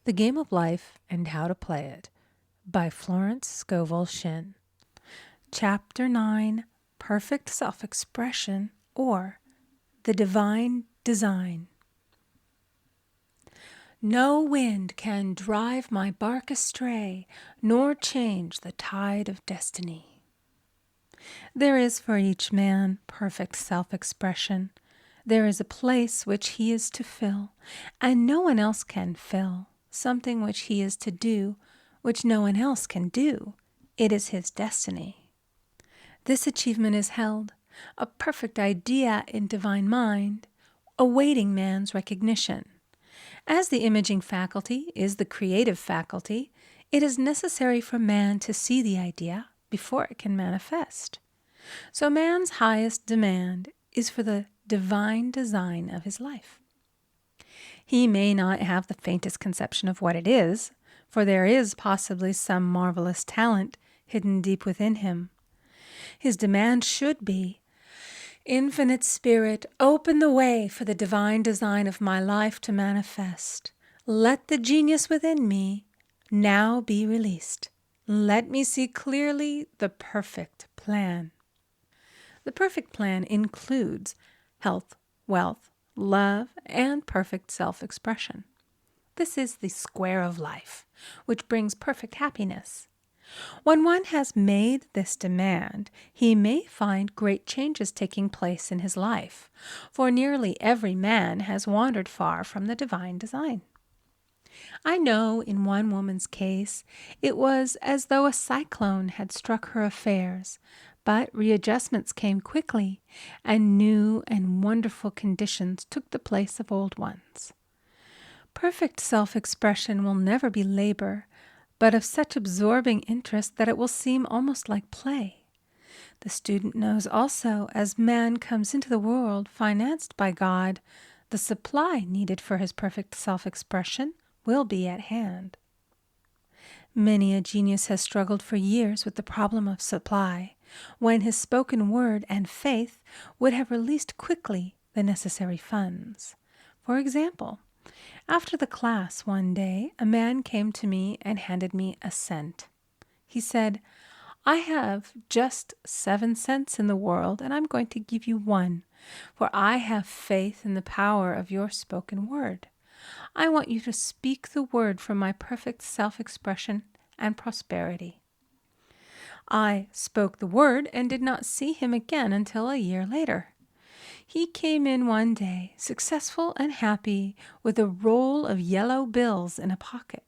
The Game of Life and How to Play It by Florence Scovel Shinn. Chapter 9, Perfect Self-Expression, or The Divine Design. No wind can drive my bark astray, nor change the tide of destiny. There is for each man perfect self-expression. There is a place which he is to fill, and no one else can fill. Something which he is to do, which no one else can do. It is his destiny. This achievement is held, a perfect idea in divine mind, awaiting man's recognition. As the imaging faculty is the creative faculty, it is necessary for man to see the idea before it can manifest. So man's highest demand is for the divine design of his life. He may not have the faintest conception of what it is, for there is possibly some marvelous talent hidden deep within him. His demand should be, Infinite Spirit, open the way for the divine design of my life to manifest. Let the genius within me now be released. Let me see clearly the perfect plan. The perfect plan includes health, wealth, love, and perfect self-expression. This is the square of life, which brings perfect happiness. When one has made this demand, he may find great changes taking place in his life, for nearly every man has wandered far from the divine design. I know in one woman's case it was as though a cyclone had struck her affairs, but readjustments came quickly, and new and wonderful conditions took the place of old ones. Perfect self-expression will never be labor, but of such absorbing interest that it will seem almost like play. The student knows also, as man comes into the world financed by God, the supply needed for his perfect self-expression will be at hand. Many a genius has struggled for years with the problem of supply, when his spoken word and faith would have released quickly the necessary funds. For example, after the class one day, a man came to me and handed me a cent. He said, I have just 7 cents in the world, and I'm going to give you 1, for I have faith in the power of your spoken word. I want you to speak the word for my perfect self-expression and prosperity. I spoke the word and did not see him again until a year later. He came in one day, successful and happy, with a roll of yellow bills in a pocket.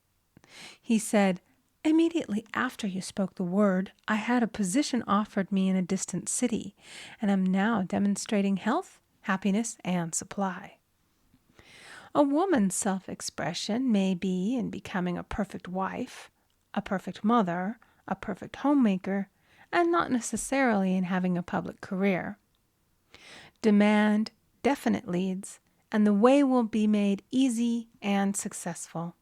He said, immediately after you spoke the word, I had a position offered me in a distant city, and am now demonstrating health, happiness, and supply. A woman's self-expression may be in becoming a perfect wife, a perfect mother, a perfect homemaker, and not necessarily in having a public career. Demand definite leads, and the way will be made easy and successful.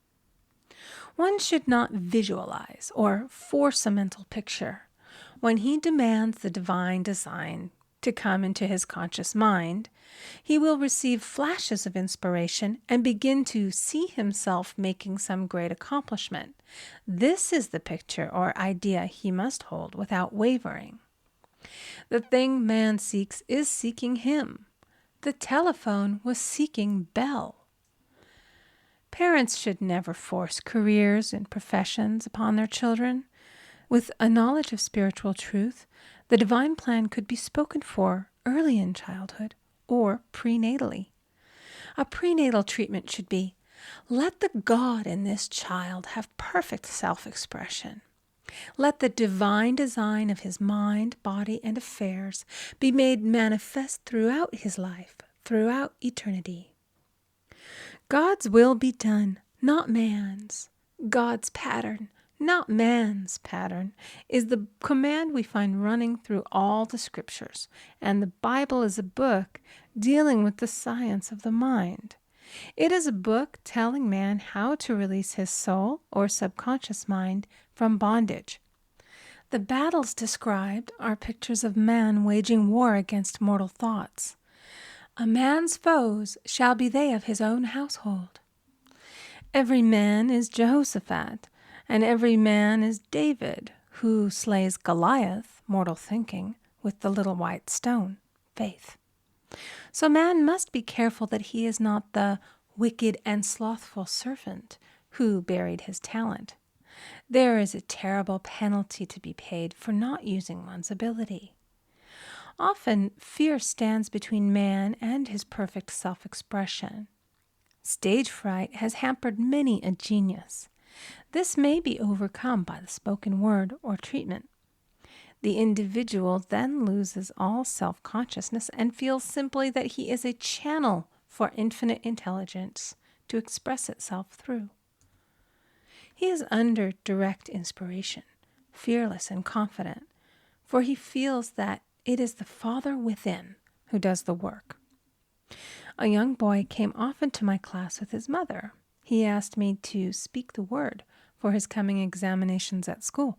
One should not visualize or force a mental picture. When he demands the divine design to come into his conscious mind, he will receive flashes of inspiration and begin to see himself making some great accomplishment. This is the picture or idea he must hold without wavering. The thing man seeks is seeking him. The telephone was seeking Bell. Parents should never force careers and professions upon their children. With a knowledge of spiritual truth, the divine plan could be spoken for early in childhood or prenatally. A prenatal treatment should be, let the God in this child have perfect self-expression. Let the divine design of his mind, body, and affairs be made manifest throughout his life, throughout eternity. God's will be done, not man's. God's pattern, not man's pattern, is the command we find running through all the scriptures, and the Bible is a book dealing with the science of the mind. It is a book telling man how to release his soul or subconscious mind from bondage. The battles described are pictures of man waging war against mortal thoughts. A man's foes shall be they of his own household. Every man is Jehoshaphat, and every man is David, who slays Goliath, mortal thinking, with the little white stone, faith. So man must be careful that he is not the wicked and slothful servant who buried his talent. There is a terrible penalty to be paid for not using one's ability. Often, fear stands between man and his perfect self-expression. Stage fright has hampered many a genius. This may be overcome by the spoken word or treatment. The individual then loses all self-consciousness and feels simply that he is a channel for infinite intelligence to express itself through. He is under direct inspiration, fearless and confident, for he feels that it is the Father within who does the work. A young boy came often to my class with his mother. He asked me to speak the word for his coming examinations at school.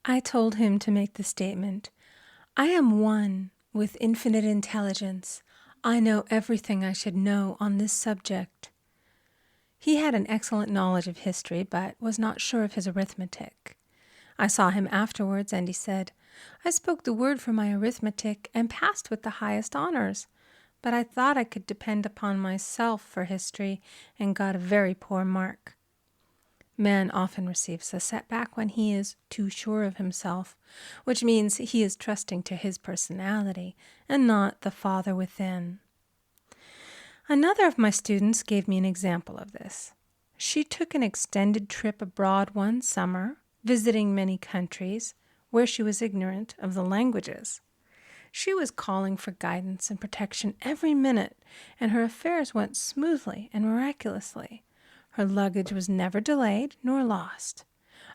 I told him to make the statement, "I am one with infinite intelligence. I know everything I should know on this subject." He had an excellent knowledge of history, but was not sure of his arithmetic. I saw him afterwards, and he said, "I spoke the word for my arithmetic and passed with the highest honors, but I thought I could depend upon myself for history and got a very poor mark." Man often receives a setback when he is too sure of himself, which means he is trusting to his personality and not the Father within. Another of my students gave me an example of this. She took an extended trip abroad one summer, visiting many countries where she was ignorant of the languages. She was calling for guidance and protection every minute, and her affairs went smoothly and miraculously. Her luggage was never delayed nor lost.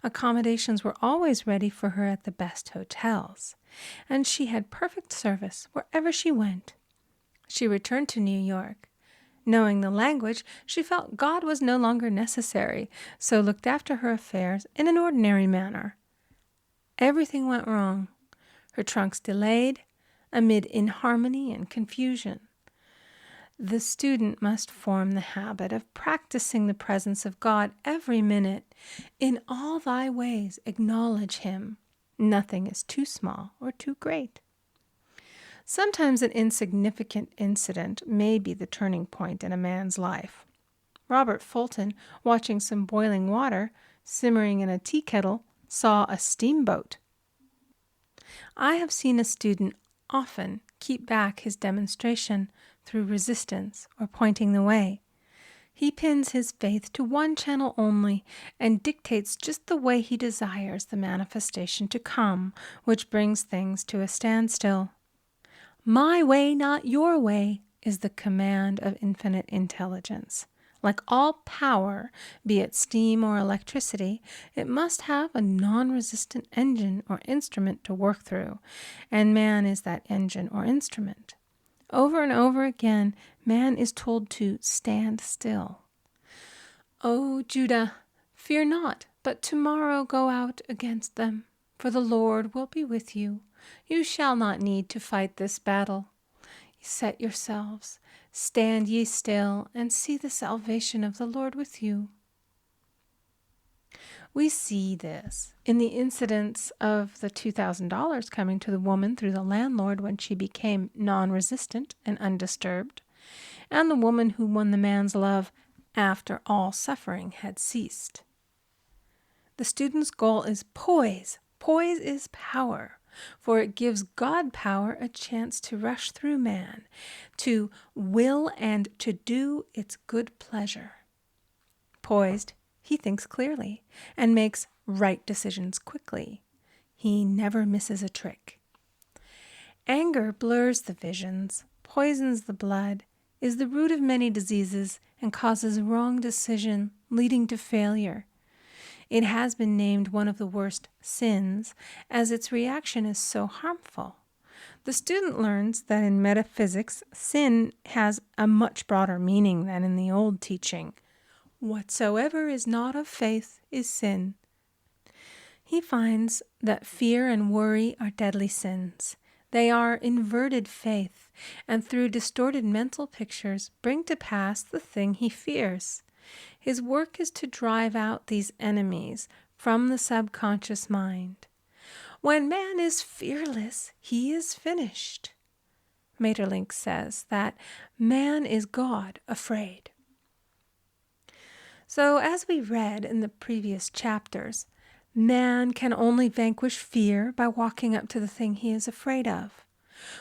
Accommodations were always ready for her at the best hotels, and she had perfect service wherever she went. She returned to New York. Knowing the language, she felt God was no longer necessary, so looked after her affairs in an ordinary manner. Everything went wrong. Her trunks delayed, amid inharmony and confusion. The student must form the habit of practicing the presence of God every minute. In all thy ways acknowledge him. Nothing is too small or too great. Sometimes an insignificant incident may be the turning point in a man's life. Robert Fulton, watching some boiling water simmering in a tea kettle, saw a steamboat. I have seen a student often keep back his demonstration through resistance or pointing the way. He pins his faith to one channel only and dictates just the way he desires the manifestation to come, which brings things to a standstill. My way, not your way, is the command of infinite intelligence. Like all power, be it steam or electricity, it must have a non-resistant engine or instrument to work through, and man is that engine or instrument. Over and over again, man is told to stand still. O Judah, fear not, but tomorrow go out against them, for the Lord will be with you. You shall not need to fight this battle. Set yourselves, stand ye still, and see the salvation of the Lord with you. We see this in the incidents of the $2,000 coming to the woman through the landlord when she became non-resistant and undisturbed, and the woman who won the man's love after all suffering had ceased. The student's goal is poise. Poise is power, for it gives God power a chance to rush through man, to will and to do its good pleasure. Poised, he thinks clearly and makes right decisions quickly. He never misses a trick. Anger blurs the visions, poisons the blood, is the root of many diseases, and causes wrong decision, leading to failure. It has been named one of the worst sins, as its reaction is so harmful. The student learns that in metaphysics, sin has a much broader meaning than in the old teaching. Whatsoever is not of faith is sin. He finds that fear and worry are deadly sins. They are inverted faith, and through distorted mental pictures bring to pass the thing he fears. His work is to drive out these enemies from the subconscious mind. When man is fearless, he is finished. Maeterlinck says that man is God afraid. So, as we read in the previous chapters, man can only vanquish fear by walking up to the thing he is afraid of.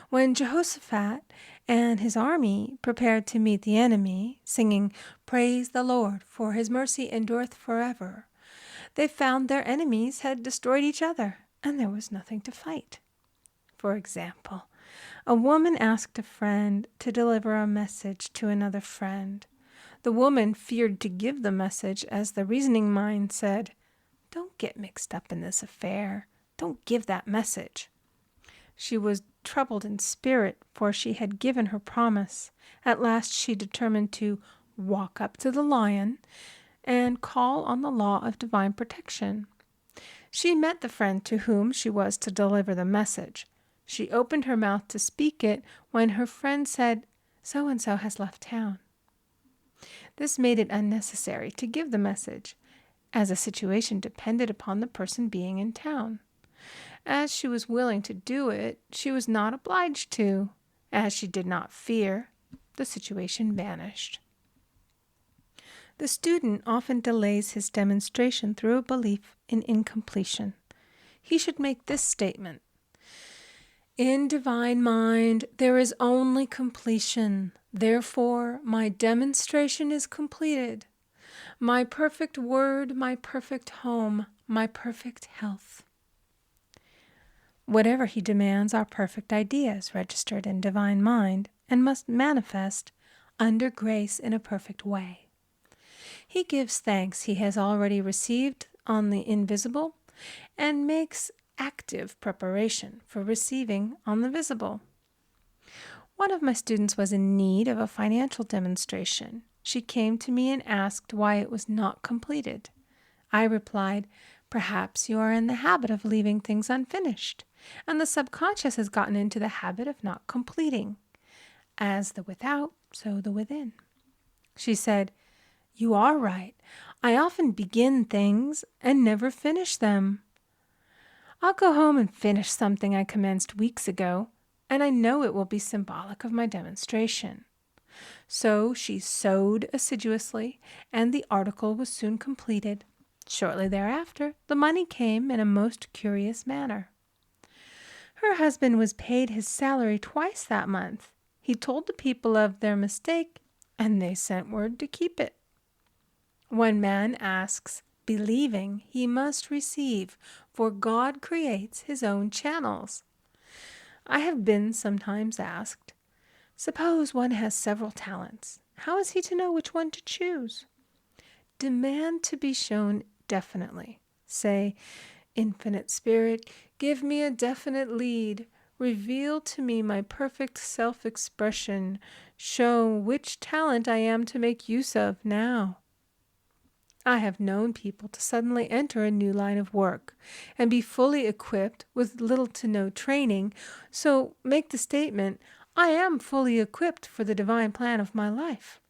When Jehoshaphat and his army prepared to meet the enemy, singing, "Praise the Lord, for his mercy endureth forever," they found their enemies had destroyed each other, and there was nothing to fight. For example, a woman asked a friend to deliver a message to another friend. The woman feared to give the message, as the reasoning mind said, "Don't get mixed up in this affair. Don't give that message." She was troubled in spirit, for she had given her promise. At last she determined to walk up to the lion and call on the law of divine protection. She met the friend to whom she was to deliver the message. She opened her mouth to speak it when her friend said, "So-and-so has left town." This made it unnecessary to give the message, as the situation depended upon the person being in town. As she was willing to do it, she was not obliged to. As she did not fear, the situation vanished. The student often delays his demonstration through a belief in incompletion. He should make this statement: "In divine mind, there is only completion. Therefore, my demonstration is completed. My perfect word, my perfect home, my perfect health." Whatever he demands are perfect ideas registered in divine mind and must manifest under grace in a perfect way. He gives thanks he has already received on the invisible and makes active preparation for receiving on the visible. One of my students was in need of a financial demonstration. She came to me and asked why it was not completed. I replied, "Perhaps you are in the habit of leaving things unfinished, and the subconscious has gotten into the habit of not completing. As the without, so the within." She said, "You are right. I often begin things and never finish them. I'll go home and finish something I commenced weeks ago, and I know it will be symbolic of my demonstration." So she sewed assiduously, and the article was soon completed. Shortly thereafter, the money came in a most curious manner. Her husband was paid his salary twice that month. He told the people of their mistake, and they sent word to keep it. When man asks, believing, he must receive, for God creates his own channels. I have been sometimes asked, suppose one has several talents. How is he to know which one to choose? Demand to be shown definitely. Say, "Infinite Spirit, give me a definite lead. Reveal to me my perfect self-expression. Show which talent I am to make use of now." I have known people to suddenly enter a new line of work and be fully equipped with little to no training, so make the statement, "I am fully equipped for the divine plan of my life,"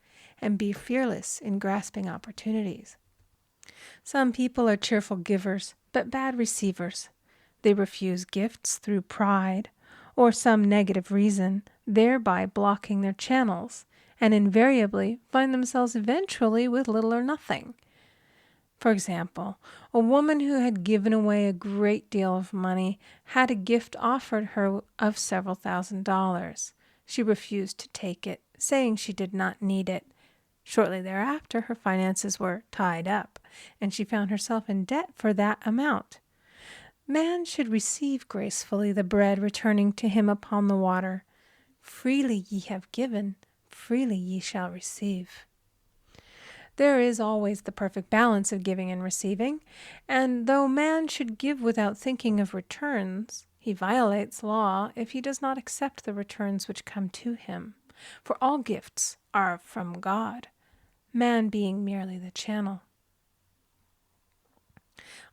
and be fearless in grasping opportunities. Some people are cheerful givers, but bad receivers. They refuse gifts through pride or some negative reason, thereby blocking their channels, and invariably find themselves eventually with little or nothing. For example, a woman who had given away a great deal of money had a gift offered her of several $1,000s. She refused to take it, saying she did not need it. Shortly thereafter, her finances were tied up, and she found herself in debt for that amount. Man should receive gracefully the bread returning to him upon the water. Freely ye have given, freely ye shall receive. There is always the perfect balance of giving and receiving, and though man should give without thinking of returns, he violates law if he does not accept the returns which come to him, for all gifts are from God, man being merely the channel.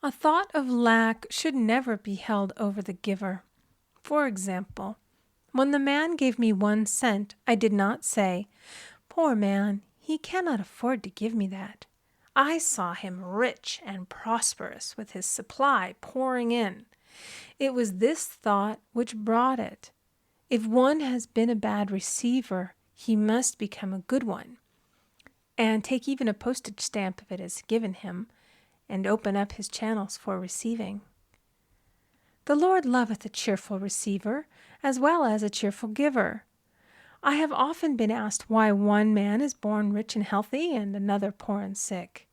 A thought of lack should never be held over the giver. For example, when the man gave me 1 cent, I did not say, "Poor man, he cannot afford to give me that." I saw him rich and prosperous with his supply pouring in. It was this thought which brought it. If one has been a bad receiver, he must become a good one, and take even a postage stamp if it is given him, and open up his channels for receiving. The Lord loveth a cheerful receiver, as well as a cheerful giver. I have often been asked why one man is born rich and healthy and another poor and sick.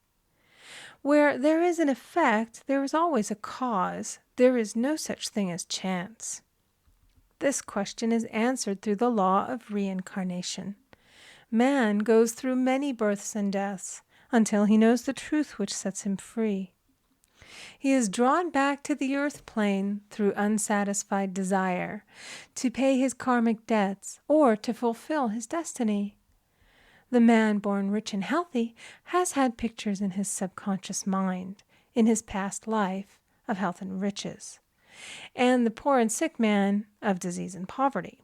Where there is an effect, there is always a cause. There is no such thing as chance. This question is answered through the law of reincarnation. Man goes through many births and deaths until he knows the truth which sets him free. He is drawn back to the earth plane through unsatisfied desire, to pay his karmic debts or to fulfill his destiny. The man born rich and healthy has had pictures in his subconscious mind, in his past life, of health and riches, and the poor and sick man of disease and poverty.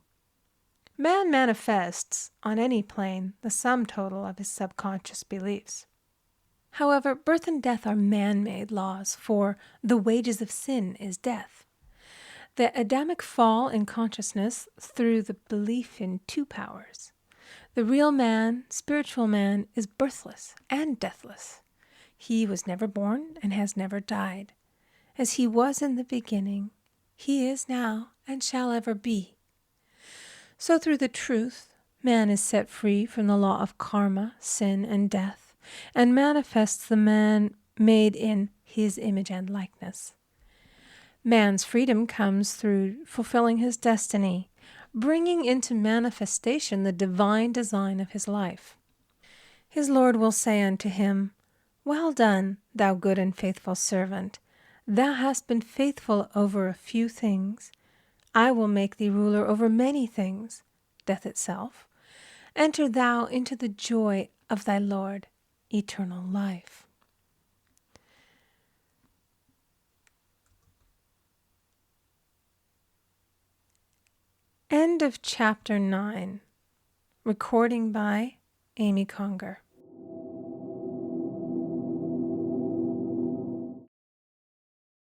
Man manifests, on any plane, the sum total of his subconscious beliefs. However, birth and death are man-made laws, for the wages of sin is death. The Adamic fall in consciousness through the belief in two powers. The real man, spiritual man, is birthless and deathless. He was never born and has never died. As he was in the beginning, he is now and shall ever be. So through the truth, man is set free from the law of karma, sin, and death, and manifests the man made in his image and likeness. Man's freedom comes through fulfilling his destiny, bringing into manifestation the divine design of his life. His Lord will say unto him, "Well done, thou good and faithful servant. Thou hast been faithful over a few things. I will make thee ruler over many things," death itself. "Enter thou into the joy of thy Lord, eternal life." End of Chapter 9. Recording by Amy Conger.